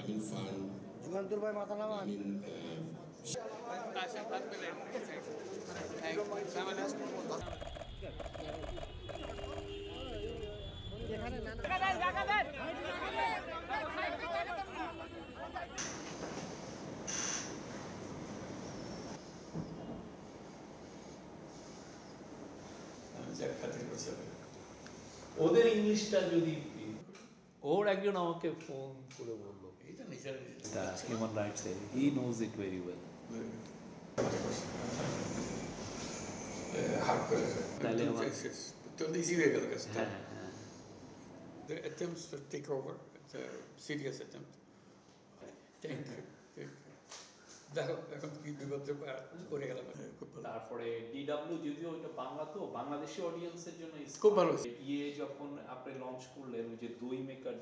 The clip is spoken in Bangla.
having fun. যুগান্তর ভাই মাথা নামান। ওদের ইংলিশটা যদি ওর একজন আমাকে ফোন করে বললো human rights he knows it very well The attempts to take over, it's a serious attempt. Thank you. তারপরে ডিডব্লিউ যদিও ওইটা বাংলা তো বাংলাদেশি অডিয়েন্সের জন্য খুব ভালো ইয়ে যখন আপনি লঞ্চ করলেন ওই যে দই মেকার